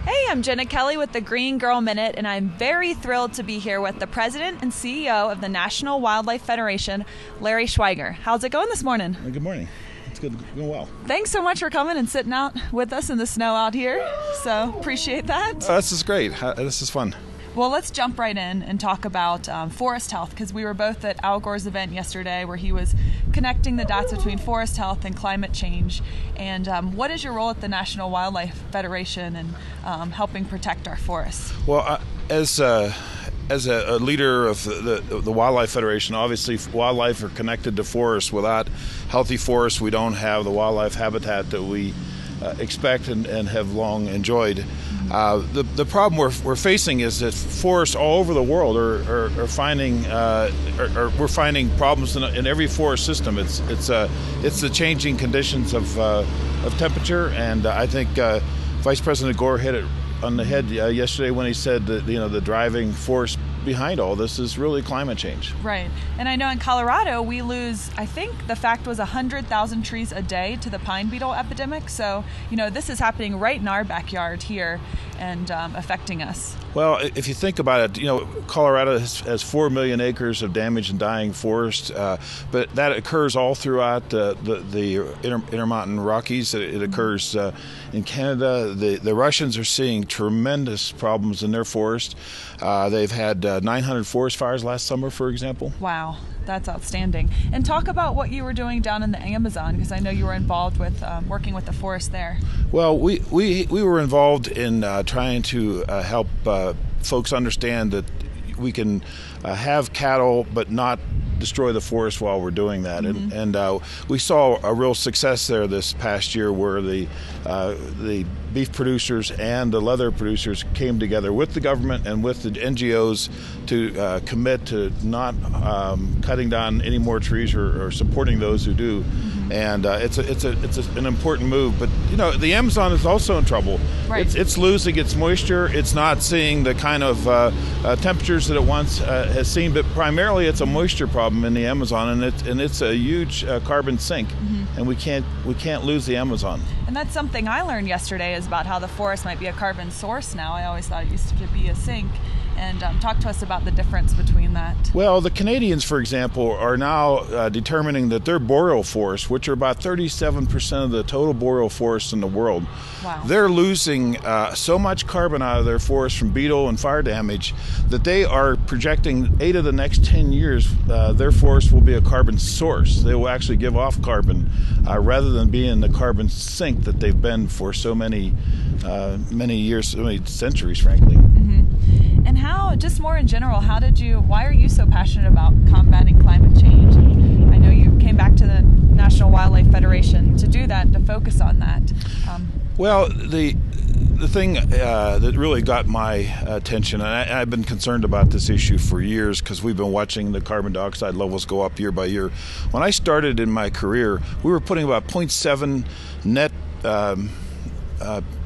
Hey, I'm Jenna Kelly with the Green Girl Minute, and I'm very thrilled to be here with the President and CEO of the National Wildlife Federation, Larry Schweiger. How's it going this morning? Good morning. It's good, going well. Thanks so much for coming and sitting out with us in the snow out here. So appreciate that. This is great. This is fun. Well, let's jump right in and talk about forest health, because we were both at Al Gore's event yesterday where he was connecting the dots between forest health and climate change. And what is your role at the National Wildlife Federation and helping protect our forests? Well, as a leader of the Wildlife Federation, obviously wildlife are connected to forests. Without healthy forests, we don't have the wildlife habitat that we expect and have long enjoyed. The problem we're facing is that forests all over the world are finding we're finding problems in every forest system. It's the changing conditions of temperature, and I think Vice President Gore hit it on the head yesterday when he said that the driving force behind all this is really climate change. Right. And I know in Colorado we lose, I think the fact was 100,000 trees a day to the pine beetle epidemic. So, this is happening right in our backyard here and affecting us. Well, if you think about it, Colorado has 4 million acres of damaged and dying forest, but that occurs all throughout the Intermountain Rockies. It occurs in Canada. The Russians are seeing tremendous problems in their forest. They've had 900 forest fires last summer, for example. Wow, that's outstanding. And talk about what you were doing down in the Amazon, because I know you were involved with working with the forest there. Well, we were involved in trying to help folks understand that we can have cattle but not destroy the forest while we're doing that. Mm-hmm. And we saw a real success there this past year where the beef producers and the leather producers came together with the government and with the NGOs to commit to not cutting down any more trees or supporting those who do. Mm-hmm. And it's an important move. But the Amazon is also in trouble. Right. It's losing its moisture. It's not seeing the kind of temperatures that it once has seen. But primarily, it's a moisture problem in the Amazon, and it's a huge carbon sink. Mm-hmm. And we can't lose the Amazon. And that's something I learned yesterday, is about how the forest might be a carbon source now. I always thought it used to be a sink. And talk to us about the difference between that. Well, the Canadians, for example, are now determining that their boreal forests, which are about 37% of the total boreal forests in the world, wow, they're losing so much carbon out of their forests from beetle and fire damage that they are projecting 8 of the next 10 years their forests will be a carbon source. They will actually give off carbon rather than being the carbon sink that they've been for so many years, so many centuries, frankly. Mm-hmm. And how, just more in general, why are you so passionate about combating climate change? I know you came back to the National Wildlife Federation to do that, to focus on that. Well, the thing that really got my attention, and I've been concerned about this issue for years because we've been watching the carbon dioxide levels go up year by year. When I started in my career, we were putting about 0.7 net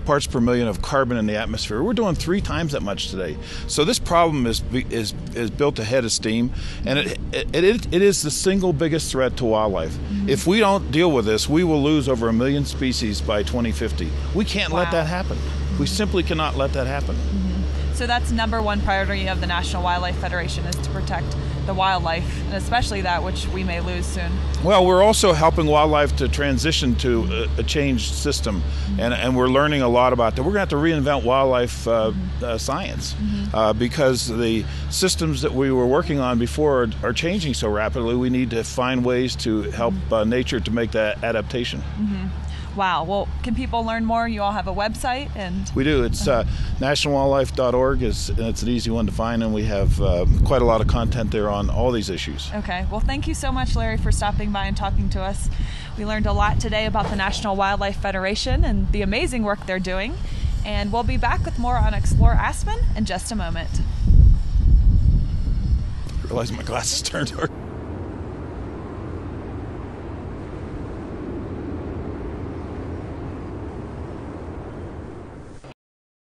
parts per million of carbon in the atmosphere. We're doing 3 times that much today. So this problem is built ahead of steam, and it is the single biggest threat to wildlife. Mm-hmm. If we don't deal with this, we will lose over 1 million species by 2050. We can't let that happen. We simply cannot let that happen. Mm-hmm. So that's number one priority of the National Wildlife Federation, is to protect the wildlife, and especially that which we may lose soon. Well, we're also helping wildlife to transition to a changed system, mm-hmm, and we're learning a lot about that. We're going to have to reinvent wildlife science, mm-hmm, because the systems that we were working on before are changing so rapidly. We need to find ways to help nature to make that adaptation. Mm-hmm. Wow. Well, can people learn more? You all have a website, and we do. It's nationalwildlife.org. It's an easy one to find, and we have quite a lot of content there on all these issues. Okay. Well, thank you so much, Larry, for stopping by and talking to us. We learned a lot today about the National Wildlife Federation and the amazing work they're doing, and we'll be back with more on Explore Aspen in just a moment. I realize my glasses turned dark.